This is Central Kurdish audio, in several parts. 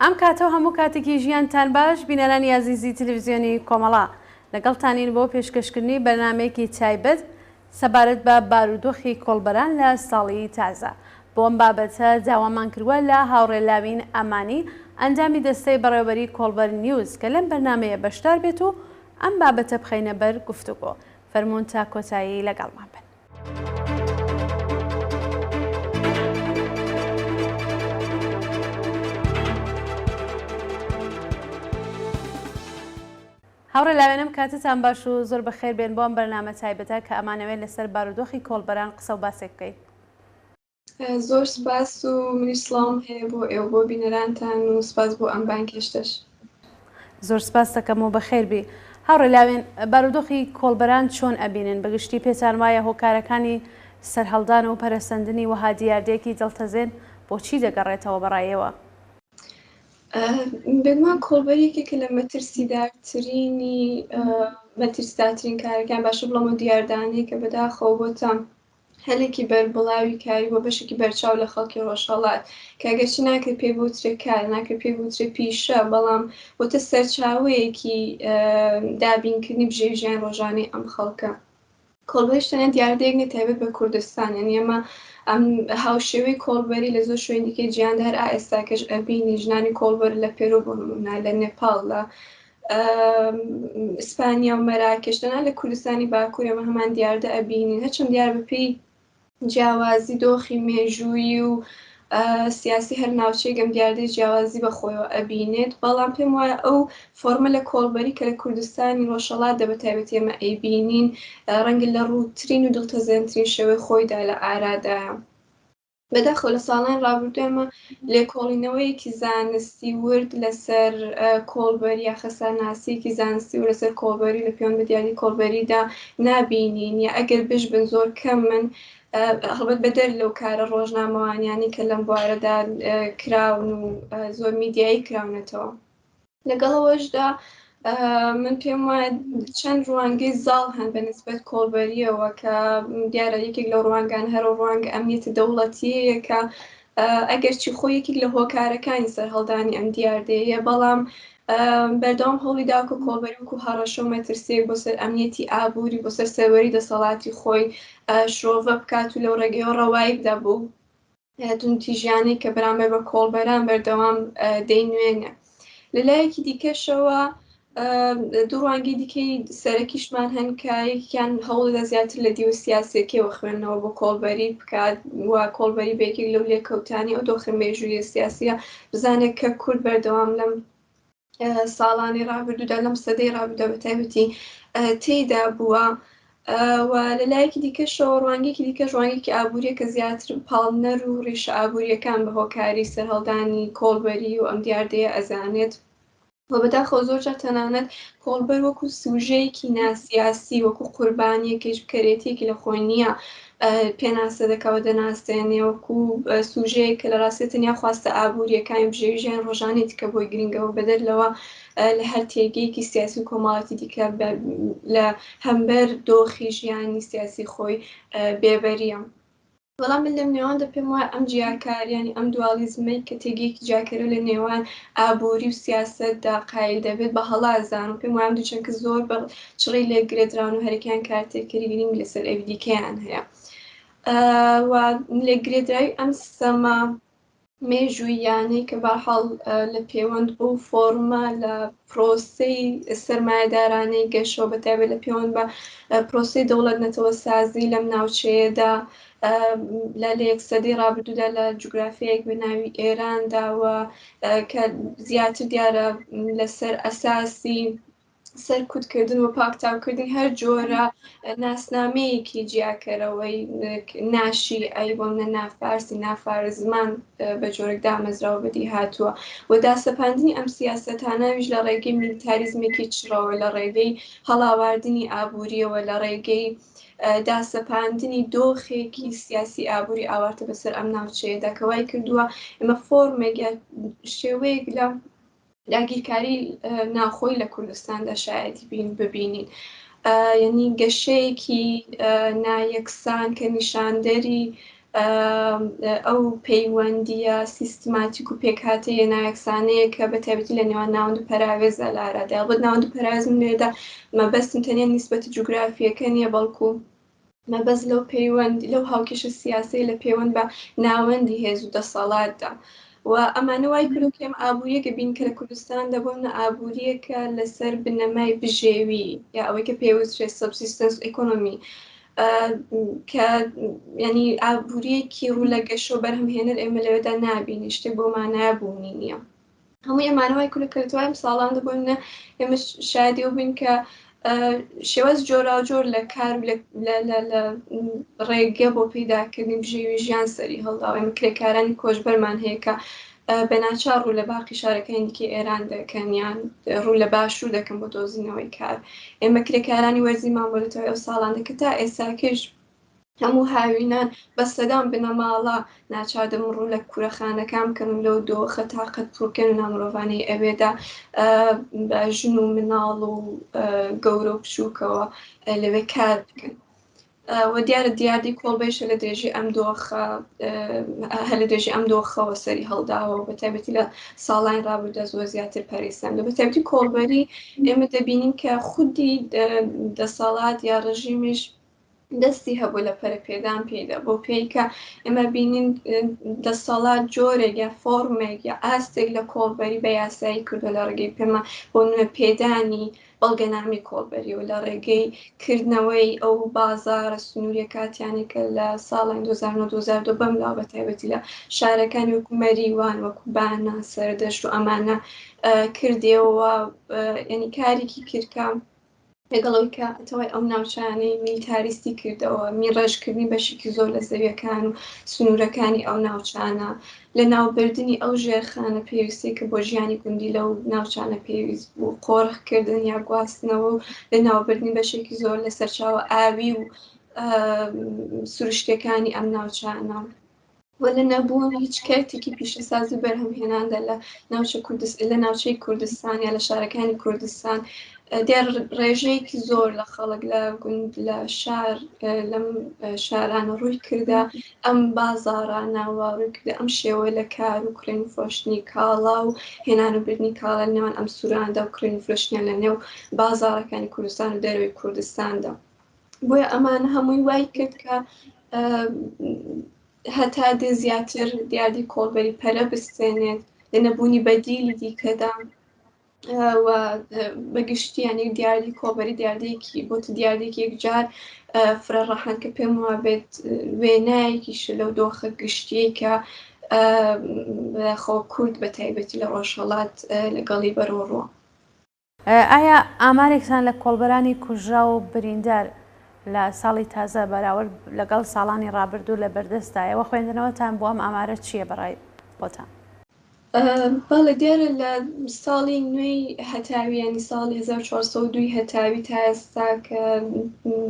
ئەم کاتەوە هەموو کاتێکی ژیانتان باش بینەرانی عزیزی تەلەڤیزیۆنی کۆمەڵا لەگەڵتانین بۆ پێشکەشکردنی بەرنامەیەکی تایبەت سەبارەت بە بارودۆخی کۆڵبەران لە ساڵی تازە. بۆ ئەم بابەتە داوامان کردووە لە هاوڕێلاوین ئەمانی ئەنجامی دەستەی بەڕێوەبەری کۆڵبەر نیوز کە لەم بەرنامەیە بەشدار بێت و ئەم بابەتە بخەینە بەر گفتوگۆ. فەرموون تا کۆتایی لەگەڵمان بن. هاوڕێلاوێنم کاتتان باش و زۆر بەخێر بێن بۆ ئەم بەرنامە تایبەتە کە ئەمانەوێت لەسەر بارودۆخی کۆڵبەران قسە و باسێک بکەین. زۆر سپاس و منیش سڵام هەیە بۆ ئێوە بۆ بینەرانتان و سپاس بۆ ئەم بانکێشتەش. زۆر سپاس دەکەم و بەخێر بی. هاوڕێلاوێن بارودۆخی کۆڵبەران چۆن ئەبینن؟ بەگشتی پێتان وایە هۆکارەکانی سەرهەڵدان و پەرەسەندنی وەها دیاردەیەکی دڵتەزێن بۆچی دەگەڕێتەوە بەڕایەوە؟ بێگومان کۆڵبەرێکێکە لە مەترسیدارترین کارەکان باشە بڵەمە دیاردانەیە کە بەداخەوە بۆتە هەلێکی بەربڵاوی کاری بۆ بەشێکی بەرچاو لە خەڵکی ڕۆژهەڵات کە ئەگەرچی ناکرێت پێی بوترێ کار ناکرێت پێی بوترێ پیشە، بەڵام بۆتە سەرچاوەیەکی دابینکردنی بژێوی ژیان ڕۆژانەی ئەم خەڵکە. کۆڵبەریش تەنیا دیاردەیەک نێت تایبەت بە کوردستان، یعنی ئەمە ئەم هاوشێوەی کۆڵبەری لە زۆر شوێن دیکەی جیهاندا هەر ئێستاکەش ئەبینی ژنانی کۆڵبەر لە پێرۆ بۆ نمونە، لە نێپاڵ، لە ئیسپانیا و مەراکێش، تەنها لە کوردستانی باکوور ئەمە هەمان دیاردە ئەبینین، هەرچەند دیار بەپێی جیاوازی دۆخی مێژووی و سیاسی هەر ناوچەی گەم دیاردەی جیاوازی بەخۆیەوە ئەبینێت، بەڵام پێم وایە ئەو فۆرمە لە کۆڵبەری کە لە کوردستانی ڕۆژهەڵاتدا بەتایبەتی ئێمە ئەیبینین ڕەنگە لە ڕووترین و دڵتەزێنترین شێوەی خۆیدا لە ئارادایە. بەداخەوە لە ساڵانی ڕابردوو ئێمە لێکۆڵینەوەیەکی زانستی ورد لەسەر کۆڵبەری یا خەسارناسیەکی زانستی و لەسەر کۆڵبەری لە پەیوەند بە دیاردەی کۆڵبەریدا نابینین، یا ئەگەر بن زۆر کەم من هەڵبەت بەدەر لەو کارە ڕۆژنامەوانیانی کە لەم بوارەدا کراون و زۆر میدیایی کراونەتەوە. لەگەڵەوەشدا من پێم وایە چەند ڕوانگەی زاڵ هەن بەنسبەت کۆڵبەریەوە کە دیارە یەکێک لە ڕوانگان هەرە ڕوانگە ئەمنیەتی دەوڵەتیەیە کە ئەگەرچی خۆی یەکێک لە هۆکارەکانی سەرهەڵدانی ئەم دیاردەیە، بەڵام بەردەوام هەوڵی داکە کۆڵبەری وەکو هەڕەشە و مەترسیەک بۆ سەر ئەمنیەتی ئابووری بۆ سەر سێوەری دەسەڵاتی خۆی شۆڤە بکات و لەو ڕێگەیەوە ڕەوایی بدا بۆ توندوتیژیانەی کە بەرامبەر بە کۆڵبەران بەردەوام دەینوێنێ. لەلایەکی دیکەشەوە دوو ڕوانگەی دیکەی سەرەکیشمان هەن کە یەکیان هەوڵدا زیاتر لە دیوە سیاسیەکەیەوە خوێندنەوە بۆ کۆڵبەری بکات و کۆڵبەری بەیەکێک لەو لێکەوتانی ئەو دۆخە مێژوویە سیاسیە بزانێت کە کورد بەردەوام لەم ساڵانی ڕابردوودا لەم سەدەی ڕابردوودا بەتایبەتی تێیدا بووە. و لەلایەکی دیکەشەوە ڕوانگەیەکی دیکەش ڕوانگەیەکی ئابووریە کە زیاتر پاڵنەر و ڕیشە ئابووریەکان بە هۆکاری سەرهەڵدانی کۆڵبەری و ئەم دیاردەیە ئەزانێت. و بەداخەوە زۆرجار تەنانەت کۆڵبەر وەکو سوژەیەکی ناسیاسی وەکو قوربانیەکیش بکەرێتێکی لە خۆی نییە پێناسە دەکەوە دەناسێنێ وەکو سوژەیە کە لە ڕاستی تەنیا خواستە ئابووریەکانی بژێوی ژیان ڕۆژانێتی کە بۆی گرنگەوە بەدەر لەوە لە هەر تێگەیەکی سیاسی و کۆمەڵاتی دیکە لە هەمبەر دۆخی ژیانی سیاسی خۆی بێبەریە. بەڵام من لەم نێواندا پێم وایە ئەم جیاکاریانی ئەم دوالیزمەی کە تێگەیەکی جیاکەرە لە نێوان ئابووری و سیاسەتدا قایل دەبێت بە هەڵازان و پێم وایە ئەم دووچەکە زۆر بە چڕی لێگرێدراون و هەرێکیان کارتێکەری گرنگ لەسەر ئەوی دیکەیان هەیە. و لێگرێدراوی ئەم سەما مێژوویانەی کە بەحاڵ لە پەیوەند بۆ فۆرمە لە پرۆسەی سەرمایەدارانەی گەشەوە بەتایبەت لە پەیوەند بە پرۆسەی دەوڵەت نەتەوە سازی لەم ناوچەیەدا لە یەک سەدەی ڕابردوودا لە جوگرافیایەک بە ناوی ئێرانداوە کە زیاتر دیارە لەسەر ئەساسی سەرکوتکردن و پاکتاوکردن هەر جۆرە ناسنامەیەکی جیاکەرەوەی ناشی ئەی بۆ منە نافارسی نافارە زمان بە جۆرەك دامەزراوە بەدی هاتووە و داسەپاندنی ئەم سیاسەتانەویش لە ڕێگەی میلیتاریزمێکی چڕەوە، لە ڕێگەی هەڵاواردنی ئابووریەوە، لە ڕێگەی داسەپاندنی دۆخێکی سیاسی ئابووری ئاوارتە بەسەر ئەم ناوچەیەدا کە وای کردووە ئێمە فۆرمێک شێوەیەک لە داگیرکاری ناوخۆی لە کوردستاندا شایەتی ببینین، یعنی گەشەیەکی نایەکسان کە نیشاندەری ئەو پەیوەندیە سیستماتیک و پێکهاتەیە نایەکسانەیە کە بەتایبەتی لە نێوان ناوەند و پەراوێزە لە ئارادا یاخود ناوەند و پەراوێزم لێرەدا مەبەستم تەنیا نیسبەتی جوگرافیەکە نییە بەڵکو مەبەست لەو پەیوەند لەو هاوکێشە سیاسی لە پەیوەند بە ناوەندی هێز و دەسەڵاتدا و ئەمانە وای کردکەم ئابوووریەکە بین کە لە کوردستان دەبوونە ئابوووریەکە لەسەر بنەمای بژێوی یا ئەوەی کە پێویست سبسیستنس ئیکۆنۆمی کە ینی ئابوووریەکی ڕوو لە گەشە و بەرهەمهێنەر ئێمە لەوێدا نابینی شتێک بۆ مانایە بوونی نییە هەموو ئەمانەوەی کولەکەوتوای ساڵان دەبوونە ئێمە شادی و بین کە شێوەز جۆراوجۆر لە کار لە ڕێگە بۆ پەیداکردنی بژێوی ژیان سەری هەڵدا ئێمە کرێکارانی کۆژبەرمان هەیە کە بەناچار ڕوو لە باقی شارەکانی دیکە ئێران دەکەن یان ڕوو لە باشوور دەکەن بۆ دۆزینەوەی کار ئێمە کرێکارانی وەرزیمان بۆلێتەوەی ئەو ساڵان دەکە تا ئێساکەش هەموو هاوینان بە سەدام بنەماڵە ناچادەم ڕوو لە کوورەخانەکان بکەن و لەو دۆخە تاقەت پڕکەن و نامرۆڤانەی ئەوێدا ژن و مناڵ و گەورە و بچووکەوە لەوێ کار بکەن و دیارە دیاردی کۆڵبەیشە لە درێژی ئەم دۆخە هەر لە درێژی ئەم دۆخەوە سەری هەڵداوە و بەتایبەتی لە ساڵانی ڕابردوودا زۆر زیاتر پەرەیسان لە بەتایبەتی کۆڵبەری ئێمە دەبینین کە خودی دەسەڵات یا ڕژیمیش دەستی هەبوو لە پەرەپێدان پێدا بۆ پێیکە ئێمە بینین دەسەڵات جۆرێک یا فۆرمێک یا ئاستێک لە کۆڵبەری بە یاسایی کردو لە ڕێگەی پێمە بۆ نوێ پێدانی بەڵگەنامی کۆڵبەری و لە ڕێگەی کردنەوەی ئەو بازارە سنووریە کاتیانێکە لە ساڵی 2002 بەم لا بەتایبەتی لە شارەکانی وەکو مەریوان وەکو بانە سەردەشت و ئەمانە کردێەوە ینی کارێکی کردکە لەگەڵەوەی کە ئەتەوەی ئەو ناوچانەی میلیتاریستی کردەوە میڕەشکردنی بەشێکی زۆر لە زەویەکان و سنوورەکانی ئەو ناوچانە لە ناوبردننی ئەو ژێرخانە پێویستی کە بۆ ژیانی گوندی لەو ناوچانە پێویست بوو قۆڕخکردن یا گواستنەوە و لە ناوبردننی بەشێکی زۆر لە سەرچاوە ئاوی و سروشتەکانی ئەم ناوچانە وە لە نەبوون هیچ کاتێکی پیشەسازی بەرهەمهێناندا لە ناوچەی کوردستان یا لە شارەکانی کوردستان دیار ڕێژەیەکی زۆر لە خەڵک لە گوند لە شار لەم شارانە ڕووی کردە ئەم بازاڕانەوە ڕووی کردە ئەم شێوەیە لە کار و کرێن و فرۆشتنی کاڵا و هێنان و بردننی کاڵە نێوان ئەم سووراندا و کرێن و فرۆشتنیان لە نێو بازاڕەکانی کوردستان و دەروی کوردستاندا بۆیە ئەمانە هەمووی وای کرد کە هەتا دێ زیاتر دیاردی کۆڵبەری پەرە بستێنێت لە نەبوونی بەدیلی دیکەدا و بەگشتیانی دیاردی کۆڵبەری دیاردەیەکی بۆتە دیاردێکی یەکجار فرە ڕەحان کە پێم وا بێت وێنایەکیش لەو دۆخە گشتیەی کە خۆ کورد بە تایبەتی لە ڕۆژهەڵات لەگەڵی بەرەوڕوە ئایا ئامارێکتان لە کۆڵبەرانی کوژرا و بریندار لە ساڵی تازە بەراورد لەگەڵ ساڵانی ڕابردوو لە بەردەستایەوە خوێندنەوەتان بۆ ئەم ئامارە چییە بەڕای خۆتان؟ بەڵێ دیارە لە ساڵی نوێی هەتاوی ینی ساڵی 1402 هەتاوی تا ئێستا کە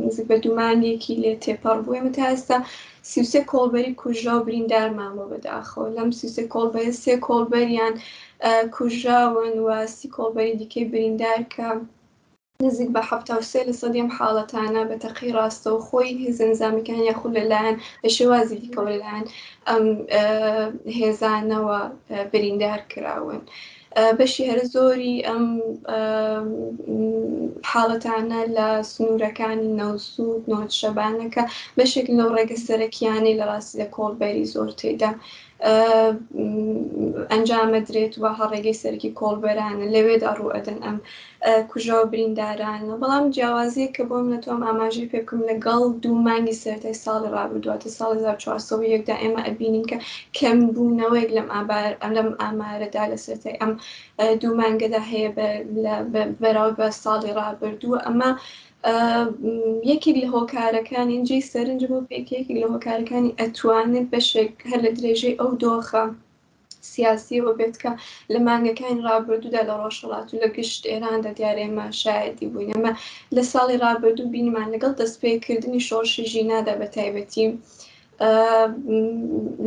نزیک بە دوومانێکی لێ تێپەڕ بوو ئێمە تا ئێستا 33 کۆڵبەری کوژرا و بریندارمان بۆ بەداخەوە لەم 33 کۆڵبەری 3 کۆڵبەریان کوژراون و 30 کۆڵبەری دیکەی بریندار کە نزیک بە 73% ئەم حاڵەتانە بە تەقی ڕاستە و خۆی هێز ئەنجامیەکان یاخود لەلایەن بە شێوازی دیکەوە لەلایەن ئەم هێزانەوە بریندار کراون بەشی هەر زۆری ئەم حاڵەتانە لە سنوورەکانی نەوسوود نۆتشەبانەکە بەشێک لەو ڕێگە سەرەکیانەی لە ڕاستی لە کۆڵبەری زۆر تێدا ئەنجامەدرێت و هەڕێگەی سەرکی کۆڵبەرانە لەوێدا ڕوو ئەدەن ئەم کوژا و بریندارانە بەڵام جیاوازیە کە بۆم نەتوانم ئاماژەی پێ بکەم لەگەڵ دوو مانگی سەرەتای ساڵی ڕابردووە ساڵی 1401دا ئێمە ئەبینین کە کەمبوونەوەیەک لەم ئامارەدا لە سەرەتای ئەم دوو مانگەدا هەیە بەراورد بە ساڵی ڕابردووە ئەمە یەکێک لە هۆکارەکانی ئەنجەی سەرنج بۆ پێکێکی لە هۆکارەکانی ئەتوانێت بەشێک هەر لە درێژەی ئەو دۆخە سیاسیەوە بێت کە لە مانگەکانی ڕابردوودا لە ڕۆژهەڵات و لە گشت ئێراندا دیارە ئێمە شایەتی بووین ئەمە لە ساڵی ڕابردوو بینیمان لەگەڵ دەستپێکردنی شۆڕشی ژینادا بە تایبەتی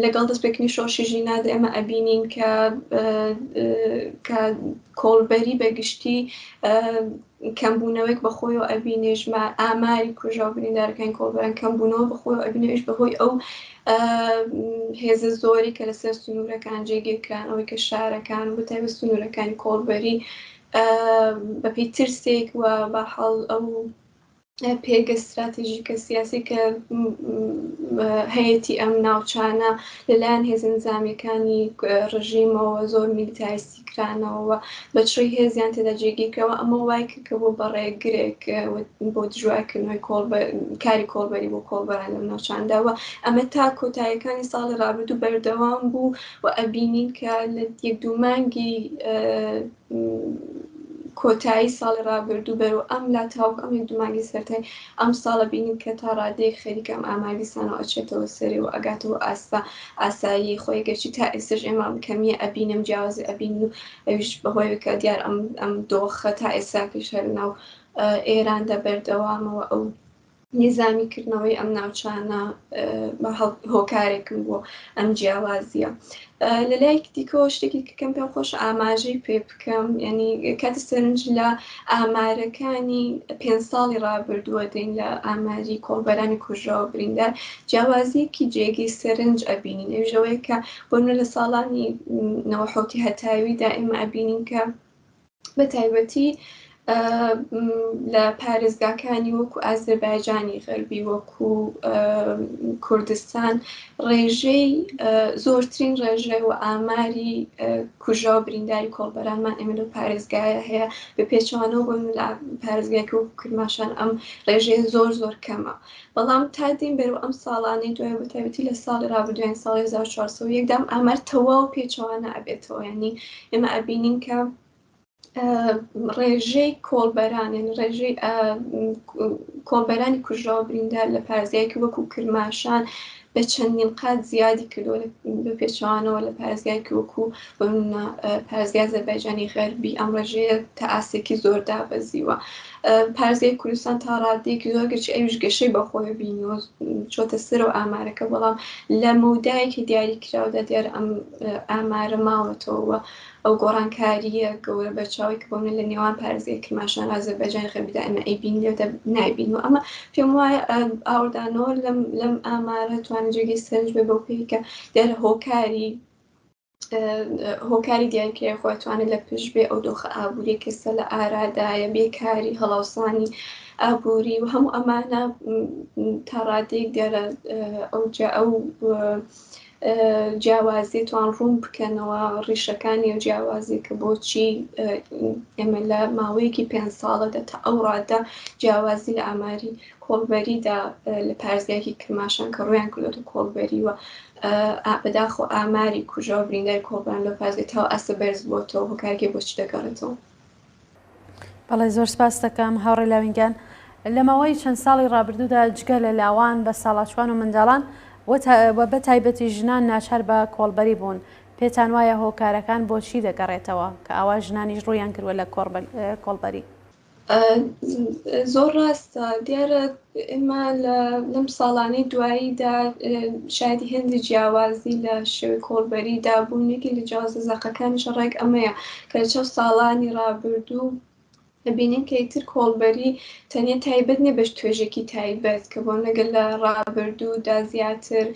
لەگەڵ دەستپێکردنی شۆشی ژینادا ئێمە ئەبینین کە کۆڵبەری بەگشتی کەمبوونەوەیک بەخۆی و ئەبینێژمە ئاماری کوژە و بریندارەکانی کۆڵبەران کەمبوونەوە بەخۆی و ئەبینێش بەهۆی ئەو هێزە زۆری کە لەسەر سنوورەکان جێگیرکران ئەوەی کە شارەکان و بەتایبەت سنوورەکانی کۆڵبەری بەپێی ترسێک و بەحاڵ ئەو پێگە استراتێژیکە سیاسی کە هەیەی ئەم ناوچانە لەلایەن هێزە نظامیەکانی ڕژیمەوە زۆر میلیتاریستی کرانەوە بە چڕی هێزیان تێدا جێگیرکەوە ئەمە وای کە بۆ بەڕێگرێک بۆ دژواکردنەوەی کاری کۆڵبەری بۆ کۆڵبەران لەم ناوچانداوە ئەمە تا کۆتاییەکانی ساڵی ڕابردوو بەردەوام بوو و ئەبینین کە لە یەک دوو مانگی کۆتایی ساڵی ڕابردوو بەرەوە ئەم لا تاوک ئەم یەک دوو مانگی سەرەتای ئەم ساڵە بینین کە تا ڕادەیەک خەریکە ئەم ئاماویستانەوە ئەچێتەوە سەرێ و ئەگاتەوە ئاسایی خۆی گەشتی تا ئێستش ئێمە کەمیە ئەبینم جیاوازی ئەبین و ئەویش بەهۆی کە دیار ئەم دۆخە تا ئێستاکەش هەر ناو ئێراندا بەردەوامەوە ئەو نظامیکردنەوەی ئەم ناوچانە هۆکارێکم بۆ ئەم جیاوازیە. لەلایەکی دیکەوە شتێکی کەم پێم خۆش ئاماژەی پێ بکەم یعنی کاتی سەرنج لە ئامارەکانی 5 ساڵی ڕابردووە دەین لە ئاماری کۆڵبەرانی کوژراوە بریندار جیاوازیەکی جێگەی سەرنج ئەبینین ئەوژەوەی کە بۆنە لە ساڵانی 90 هەتاویدا ئێمە ئەبینین کە بە تایبەتی لە پارێزگاکانی وەکو ئازەربایجانی غەربی وەکو کوردستان ڕێژەی زۆرترین ڕێژەی و ئاماری کوژا و برینداری کۆڵبەرانمان ئێمە لەو پارێزگایە هەیە بە پێچەوانەوە بۆن لە پارێزگایەکە وەکو کرماشان ئەم ڕێژەیە زۆر کەمە بەڵام تا دێین بەرەو ئەم ساڵانەی دوای بە تایبەتی لە ساڵی ڕابردوویان ساڵی 1401 دام ئامار تەواو پێچەوانە ئەبێتەوە یعنی ئێمە ئەبینین کە ڕێژەی کۆڵبەران ڕێژەی کۆڵبەرانی کوژراوە بریندار لە پارێزگایەکی وەکو کرماشان بە چەندین قات زیادی کردووە بە پێچەوانەوە لە پارێزگایەکی وەکو پارێزگای ئازەربایجانی غەربی ئەم ڕێژەیە تا ئاسێکی زۆر دابەزیوە پارێزگای کوردستان تا ڕادەیەکی زۆر گەرچی ئەویش گەشەی بەخۆی بینیوە چۆتە سەرەوە ئامارەکە بەڵام لە مەودایەکی دیاری کراودا دیار ئەم ئامارە ماوەتەوە ئەو گۆڕانکاریە گەورە بەرچاوی کە بۆنە لە نێوان پارێزگای کرماشان ئازەربایجانی غەربیدا ئێمە ئەیبین لێدە نایبین و ئەمە پێم وایە ئاوردانەوە لەم ئامارە توانێت جێگەی سەرنج بێ بەو پێی کە دیارە هۆکاری دیاریکرای خۆی توانێت لە پشت بێ ئەو دۆخە ئابووری کەسە لە ئارادایە بێکاری هەڵاوسانی ئابووری و هەموو ئەمانە تا ڕادەیەک دیارە ئەو جیاوازی توان ڕوون بکەنەوە ڕیشەکانی و جیاوازی کە بۆچی ئێمە لە ماوەیەکی 5 ساڵەدا تا ئەو ڕادە جیاوازی لە ئاماری کۆڵبەریدا لە پارێزگایەکی کرماشان کە ڕویان کردوتە کۆڵبەری و بەداخۆ ئاماری کوژە و برینداری کۆڵبەران لە پارێزگای تا ئەسە بەرز بۆتەوە هۆکارێکی بۆچی دەگەڕێتەوە. بەڵێ زۆر سپاس دەکەم هاوڕێ لاوینگان لە ماوەی چەند ساڵی ڕابردوودا جگە لە لاوان بە ساڵاچوان و منداڵان بە تایبەتی ژنان ناچار بە کۆڵبەری بوون پێتان وایە هۆکارەکان بۆچی دەگەڕێتەوە کە ئاوا ژنانیش ڕوویان کردووە لە کۆڵبەری زۆر ڕاستە دیارە ئێمە لەم ساڵانەی دواییدا شایدی هێندی جیاوازی لە شێوەی کۆڵبەریدا بوونێکی لە جیاوازە زەقەکانیش ڕێک ئەمەیە کە لە چەند ساڵانی ڕابردوو بینین کە ئیتر کۆڵبەری تەنیا تایبەت نیە بەش توێژێکی تایبەت کە بۆ نەگەر لە ڕابردوودا زیاتر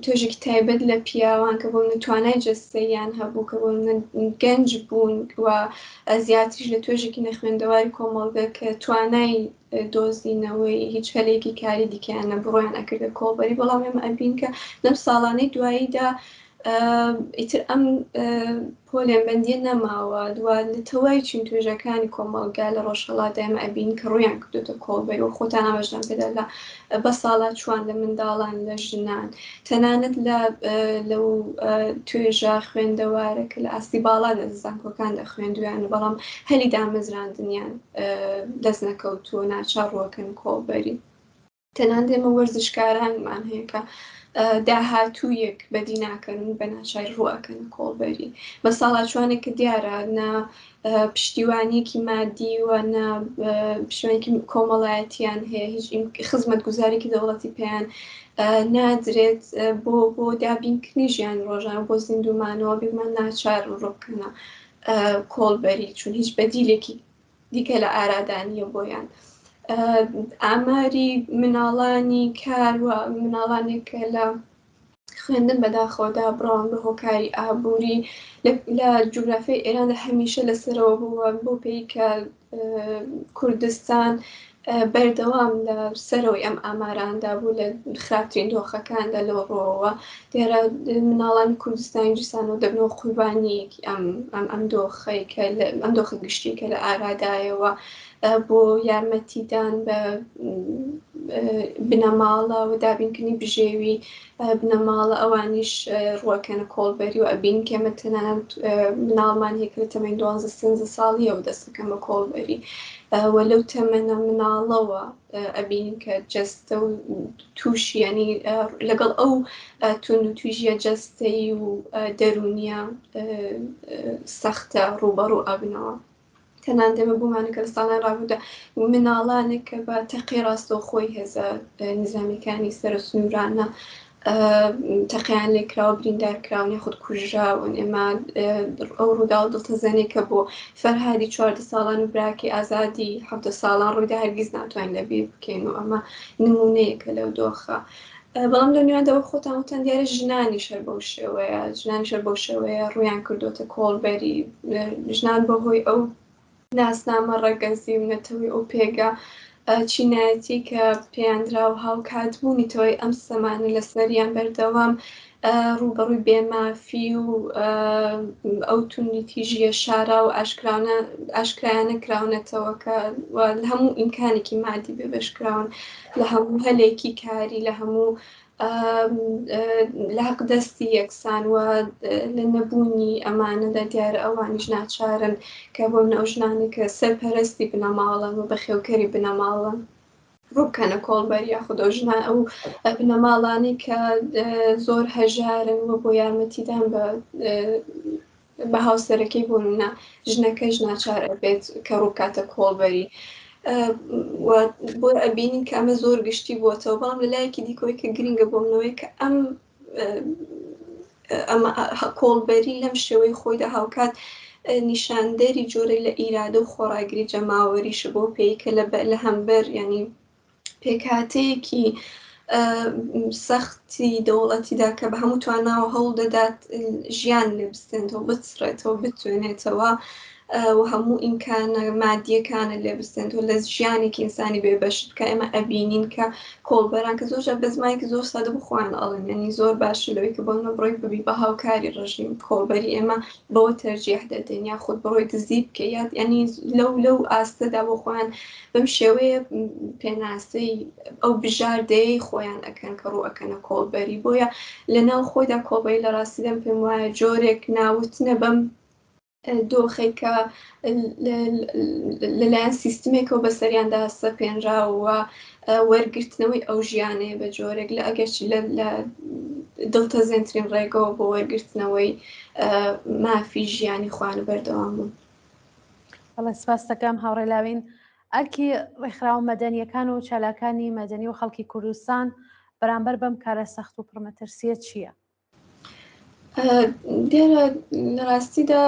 توێژێکی تایبەت لە پیاوان کە بۆ نەتوانای جەستەییان هەبوو کە بۆ گەنج بوون و زیاتریش لە توێژێکی نەخوێندەواری کۆمەڵگە کە توانای دۆزینەوەی هیچ هەلێکی کاری دیکەیانە بڕۆیان ئەکردە کۆڵبەری بەڵام ئێمە ئەبین کە لەم ساڵانەی دواییدا ئیتر ئەم پۆلێنبەندیە نەماوە دووە لە تەواوی چین توێژەکانی کۆمەڵگا لە ڕۆژهەڵاتا ئێمە ئەبین کە ڕویان کردوتە کۆڵبەری و خۆتان ئاماژەدان پێدا لە بە ساڵات چوان لە منداڵان لە ژنان تەنانەت لەو توێژە خوێندەوارە کە لە ئاستی باڵا لە زانکۆکان دەخوێندویانە بەڵام هەلی دامەزراندنیان دەست نەکەوتووە ناچار ڕۆکن کۆڵبەری تەنان دێمە وەرزشکارانمان هەیە کە داهاتوویەک بەدی ناکەن و بە ناچار ڕوئەکەنە کۆڵبەری بە ساڵاچوانێک کە دیارە نە پشتیوانیەکی مادی و نە پشتیوانێکی کۆمەڵایەتیان هەیە هیچ خزمەت گوزارێکی دەوڵەتی پێیان نادرێت بۆ دابینکردنی ژیان ڕۆژان بۆ زیندومانەوە بیرمان ناچار ڕۆکەنە کۆڵبەری چون هیچ بەدیلێکی دیکە لە ئارادانیە بۆیان. ئاماری مناڵانی کار و مناڵانێکە لە خوێندن بەداخەوەدا بڕاون بە هۆکاری ئابووری لە جوگرافیای ئێراندا هەمیشە لەسەرەوە بووە بۆ پێی کە کوردستان بەردەوام لە سەرەوەی ئەم ئاماراندا بوو لە خراپترین دۆخەکاندا لەو ڕۆوە دیارە مناڵانی کوردستانی جیسانەوە دەبنەوە قوربانیەکی ئەم دۆخە گشتی کە لە ئارادایەوە بۆ یارمەتیدان بە بنەماڵە و دابینکردنی بژێوی بنەماڵە ئەوانیش ڕوەکەنە کۆڵبەری و ئەبین کێمە تەنانەت مناڵمان هەیە کە لە تەمەنی 12 ساڵیە و دەستەکەم بە کۆڵبەری و لەو تەمەنە مناڵەوە ئەبین کە جەستە و تووشی ینی لەگەڵ ئەو تون و تویژیە جەستەی و دەرونیە سەختە ڕوبەڕوو ئەبنەوە. تەنان دەمە بوومانە کە لە ساڵان ڕابوودا مناڵانێک کە بە تەقی ڕاستەوخۆی هێزە نظامیەکانی سەرە سنوورانە تەقییان لێکراوە بریندارکراون یاخود کوژراون ئێمە ئەو ڕوودا و دڵتەزێنێکە بۆ فەرهادی 14 ساڵان و براکی ئازادی 7 ساڵان ڕوویدا هەرگیز ناتوانین لەبیر بکەین و ئەمە نمونەیەکە لەو دۆخە. بەڵام لە نوێندەوە خۆتان وتان دیارە ژنانی شەر بەو شێوەیە ڕویان کردوتە کۆڵبەری ژنان بەهۆی ئەو ناسنامە ڕەگەزی و نەتەوەی ئەو پێگە چینایەتی کە پێیاندرا و هاوکاتبوونیتەوەی ئەم سەمانە لەسەریان بەردەوام ڕوبەڕووی بێمافی و ئەو توندی تیژیە شارا و ئاشکرایانە کراونەتەوە کە لە هەموو ئیمکانێکی مادی بێبەشکراون لە هەموو هەلێکی کاری لە هەموو لە حەق دەستی یەکسان و لە نەبوونی ئەمانەدا دیارە ئەوانیش ناچارن کە بۆ منە ئەو ژنانێک کە سەرپەرستی بنەماڵن و بەخێوکەری بنەماڵن ڕووبکەنە کۆڵبەری یاخود ئەو ژنان ئەو بنەماڵانی کە زۆر هەژارن و بۆ یارمەتیدان بە هاوسەرەکەی بۆ منە ژنەکەش ناچار ئەبێت کە ڕووکاتە کۆڵبەری بۆ ئەبینین کە ئەمە زۆر گشتی بووەتەوە بەڵام لەلایەکی دیکەوەی کە گرنگە بۆ منەوەی کە ئەمە کۆڵبەری لەم شێوەی خۆیدا هاوکات نیشاندەری جۆرەی لە ئیرادە و خۆڕاگری جەماوەریشە بۆ پێی کە لە هەمبەر ینی پێکهاتەیەکی سەختی دەوڵەتیدا کە بە هەموو تواناوە هەوڵ دەدات ژیان لێ بستێنێتەوە بچڕێتەوە بتوێنێتەوە و هەموو ئیمکانە مادیەکانە لێ بستێنێتەوە لە ژیانێکی ئینسانی بێبەشت کە ئێمە ئەبینین کە کۆڵبەران کە زۆرجار بە زمانێکی زۆر سادە بخۆیان ئەڵێن ینی زۆر باشە لەوەی کە بۆ بڕۆی ببی بە هاوکاری ڕژیم کۆڵبەری ئێمە بەوە تەرجیح دەدەین یاخود بڕۆی دزی بکەی ینی لەو ئاستەدا بۆ خۆیان بەم شێوەیە پێناسەی ئەو بژاردەیەی خۆیان ئەکەن کە ڕوئەکەنە کۆڵبەری بۆیە لەناو خۆیدا کۆڵبەری لە ڕاستیدەم پێم وایە جۆرێک ناوتنە بەم دۆخێک کە لەلایەن سیستمێکەوە بەسەریاندا سەپێنراوە وەرگرتنەوەی ئەو ژیانەیە بە جۆرێک لە ئەگەرچی لە دڵتەزێنترین ڕێگەوە بۆ وەرگرتنەوەی مافی ژیانی خوان بەردەوام بوون. بەڵێ سپاس دەکەم هاوڕێلاوین ئەرکی ڕێکخراو مەدەنیەکان و چالاکانی مەدەنی و خەڵکی کوردستان بەرامبەر بەم کارە سەخت و پڕمەترسیە چییە؟ دیارە لە ڕاستیدا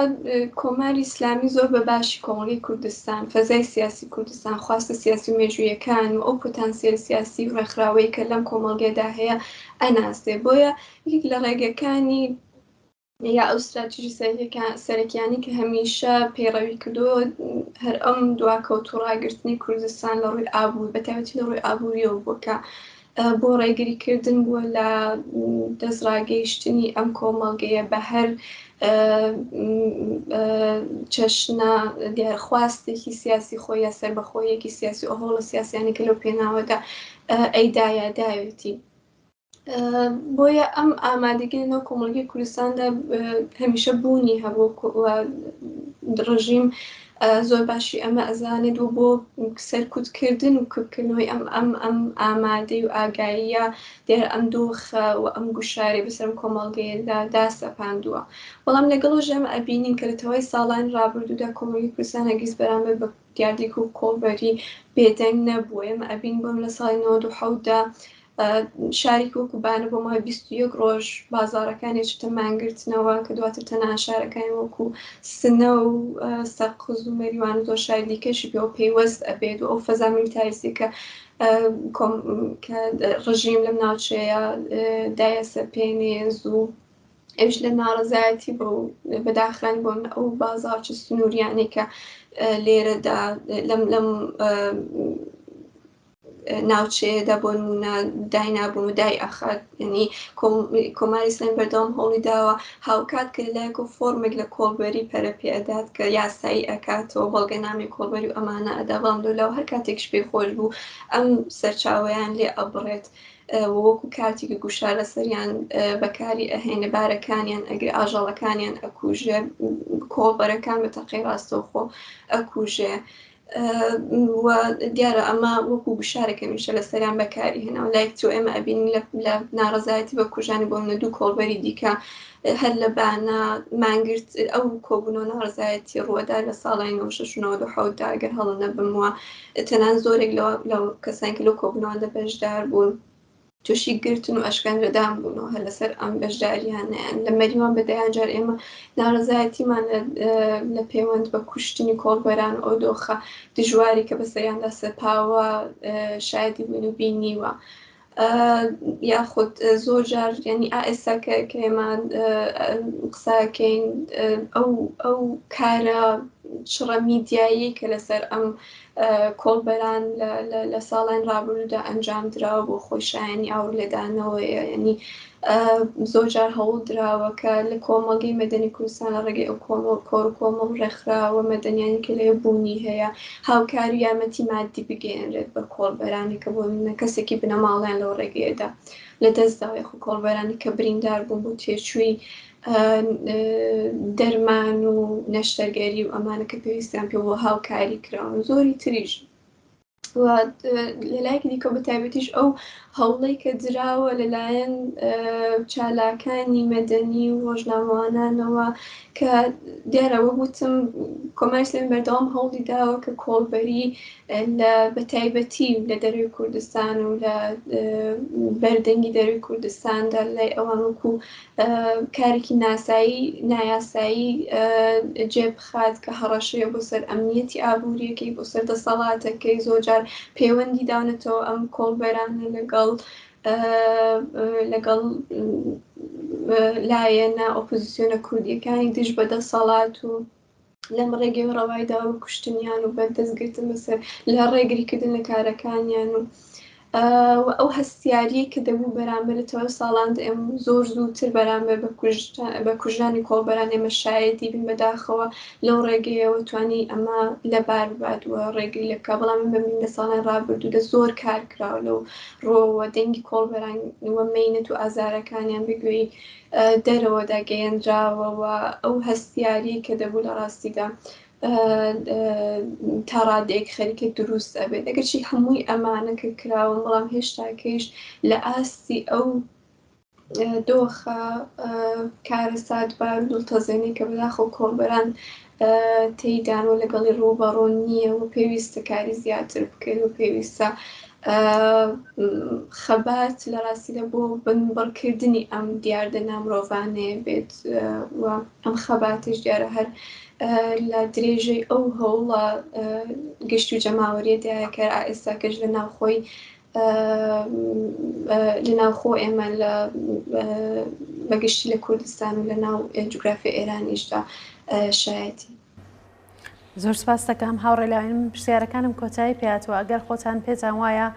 کۆماری ئیسلامی زۆر بە باشی کۆمەڵی کوردستان فەزای سیاسی کوردستان خواستە سیاسی و مێژوویەکان و ئەو پۆتانسیێل سیاسی و ڕێکخراوەی کە لەم کۆمەڵگەدا هەیە ئەناسێ بۆیە یەک لە ڕێگەکانی یا ئەو استراتیژی سەرەکیانی کە هەمیشە پەیڕەوی کردووە هەر ئەم دواکەوت و ڕاگررتنی کوردستان لە ڕووی ئابوور بەتایبەتی لە ڕووی ئابووریەوە بووکە بۆ ڕێگریکردن بووە لە دەستڕاگەیشتنی ئەم کۆمەڵگەیە بە هەر چەشنە دیارخواستێکی سیاسی خۆی یا سەربەخۆیەکی سیاسی و هەوڵە سیاسیانی کە لەو پێناوەدا ئەیدایە داوێتی. بۆیە ئەم ئامادەگی لەناو کۆمەڵگەی کوردستاندا هەمیشە بوونی هەبوو ڕژیم زۆر باشی ئەمە ئەزانێت و بۆ سەرکوتکردن و کردکردنەوەی ئەم ئامادەی و ئاگاییە دیارە ئەم دۆخە و ئەم گوشارێ بەسەر کۆمەڵگەیەدا داسەپاندووە. بەڵام لەگەڵەوەش ئێمە ئەبینین کە لە تەواوی ساڵانی ڕابردوودا کۆمەڵگەی کوردستان هەرگیز بەرامبەر بە دیاردێک و کۆڵبەری بێدەنگ نەبووە. ئێمە ئەبین بۆم لە ساڵی 97دا شارێکی وەکو بانە بۆ مای 21 ڕۆژ بازاڕەکانی چتە مانگرتنەوە کە دواتر تەنها شارەکانی وەکو سنە و سەقز و مەریوان و زۆر شاری دیکەشی پێوە پەیوەست ئەبێت و ئەو فەزا میلیتاریستی کە ڕژیم لەم ناوچەیە دایەسەپێنێز و ئەوش لە ناڕەزایەتی بەداخرانی بۆ ئەو بازاڕچە سنووریانەی کە لێرەدا لەم ناوچەیەدا بۆ نمونە داینابوون و دای ئەخات ینی کۆماری ئیسلامی بەردەوام هەوڵی داوە هاوکات کە لەلایەکە فۆرمێک لە کۆڵبەری پەرەپێ ئەدات کە یاسایی ئەکاتەوە بەڵگەنامەی کۆڵبەری و ئەمانە ئەدا بەڵام لەو هەر کاتێکش پێی خۆش بوو ئەم سەرچاوەیان لێ ئەبڕێت وەکو کاتێکی گوشار لەسەریان بەکاری ئەهێنە بارەکانیان ئەگرێ ئاژەڵەکانیان ئەکوژێ کۆڵبەرەکان بە تەقەی ڕاستەوخۆ ئەکوژێ و دیارە ئەمە وەکو گوشارێکە میشە لە سەریان بەکاری هێناوە لایەک تۆ ئێمە ئەبینی لە ناڕەزایەتی بە کوژانی بۆ منە دوو کۆڵبەری دیکە هەر لە بانە مانگرت ئەو کۆبوونەوە ناڕزایەتی ڕووەدا لە ساڵی 1970 ئەگەر هەڵە نەبمووە تەنان زۆرێک لەو کەسانی کە لەو کۆبوونەوەدا بەشدار بوون تووشی گرتن و ئەشکەنجەدان بوونەوە هەر لەسەر ئەم بەشداریانیان لە مەریوان بەدەیان جار ئێمە ناڕزایەتیمان لە پەیوەند بە کوشتنی کۆڵبەران ئەو دۆخە دژواری کە بەسەریاندا سەپاوە شایەتی بوون و بینیوە. یاخود زۆر جار ینی ئێستا کە ئێمە قساکەین ئەو کارە چڕە میدیایی کە لەسەر ئەم کۆڵبەران لە ساڵان ڕابردوودا ئەنجام درراوە بۆ خۆشایانی ئاور لێدانەوەیە ینی زۆر جار هەوڵ درراوە کە لە کۆمەڵگەی مەدەنی کوردستان لە ڕێگەی ئەو کۆڕ کۆمەڵ ڕێکخراوە مەدەنیانی کە لێ بوونی هەیە هاوکاری یارمەتی مادی بگەێنرێت بە کۆڵبەرانی کە بۆ منە کەسێکی بنەماڵیان لەو ڕێگەیەدا لە دەستداوای خو کۆڵبەرانی کە بریندار بوون بۆ تێچووی دەرمان و نەشتەرگەری و ئەمانە کە پێویستیان پێ بۆ هاوکاری کراون زۆری تریژ لەلایەکی دیکە بە تایبەتیش ئەو هەوڵەی کە دراوە لەلایەن چالاکانی مەدەنی و ڕۆژنامەوانانەوە کە دیارەوە گوتم کۆماری ئیسلامی بەردەوام هەوڵی داوە کە کۆڵبەری بە تایبەتی لە دەروی کوردستان و لە بەردەنگی دەروی کوردستاندا لای ئەوان وەکو کارێکی نایاسایی جێبخات کە هەڕەشەیە بۆ سەر ئەمنیەتی ئابوووریەکەی بۆ سەر دەسەڵاتەکەی زۆر جار پەیوەندی داونێتەوە ئەم کۆڵبەرانە لەگەڵ لایەنە ئۆپۆزیسیۆنە کوردیەکانی دژ بە دەسەڵات و لەم ڕێگەی ڕەوایدا و کوشتنیان و بەردەستگرتن بەسەر لە ڕێگریکردن لە کارەکانیان و ئەو هەستیاریە کە دەبوو بەرامبەرەوە ساڵاندا ئێم زۆر زووتر بەرامبەر بە کوژانی کۆڵبەران ئێمە شایەتی بین بەداخەوە لەو ڕێگەیەوە توانی ئەمە لەبار بباتوە ڕێگری لەکە بەڵام بەمین لە ساڵان ڕابردوودا زۆر کار کراوە لەو ڕۆوە دەنگی کۆڵبەرانوە مینەت و ئازارەکانیان بگوێی دەرەوەدا گەیەنراوەوە ئەو هەستیاری کە دەبوو لە ڕاستیدا تا ڕادێک خەریکە دروست ئەبێت ئەگەرچی هەمووی ئەمانە کە کراون بەڵام هێشتاکەیش لە ئاستی ئەو دۆخە کارە سادبار دڵتەزێنی کە بەداخەو کۆڵبەران تێیدانەوە لەگەڵی ڕووبەڕۆ نییە و پێویستە کاری زیاتر بکەیت و پێویستە خەبات لە ڕاستیدا بۆ بنبڕکردنی ئەم دیاردەنا مرۆڤانەیە بێت و ئەم خەباتش دیارە هەر لە درێژەی ئەو هەوڵە گشت و جەماوەریەتایە کە ئێستاکەش لە ناوخۆ ئێمە بەگشتی لە کوردستان و لە ناو جوگرافی ئێرانیشدا شایەتی. زۆر سپاس دەکەم هاوڕێلاوین پرسیارەکانم کۆتایی پێهاتوە ئەگەر خۆتان پێتان وایە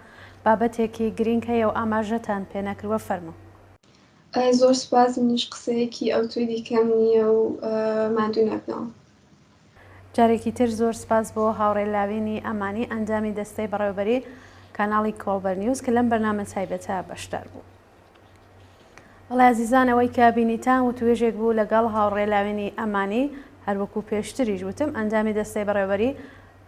بابەتێکی گرنگ هەیە و ئاماژەتان پێ نەکردووە فەرموو. زۆر سپاس منیش قسەیەکی ئەو توی دیکەم نییە و مادوو نەبنەوە. جارێکی تر زۆر سپاس بۆ هاوڕێلاوینی ئەمانی ئەنجامی دەستەی بەڕێوەبەری کاناڵی کۆڵبەر نیوز کە لەم بەرنامە تایبەتە بەشدار بوو. وەڵای عزیزانەوەی کە بینیتان و توێژێک بوو لەگەڵ هاوڕێلاوینی ئەمانی هەروەکو پێشتریش وتم ئەنجامی دەستەی بەڕێوەبەری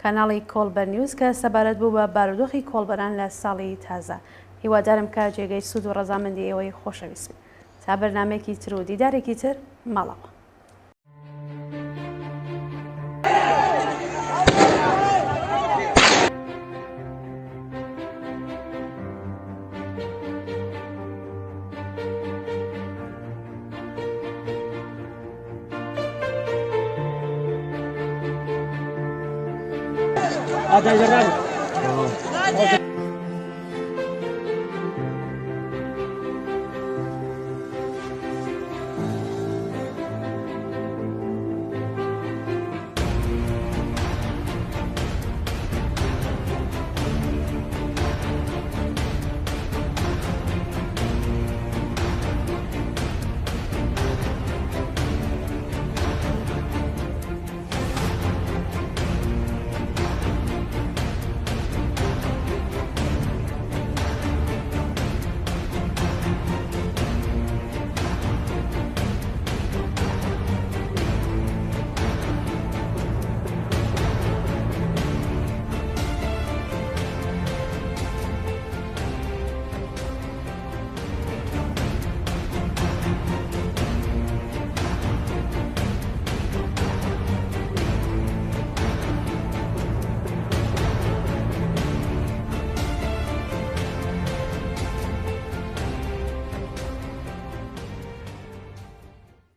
کاناڵی کۆڵبەر نیوز کە سەبارەت بوو بە بارودۆخی کۆڵبەران لە ساڵی تازە. هیوادارم کە جێگەی سوود و ڕەزامەندی ئێوەی خۆشەویست بێت. تا بەرنامێکی تر و دیدارێکی تر ماڵەوە. Ada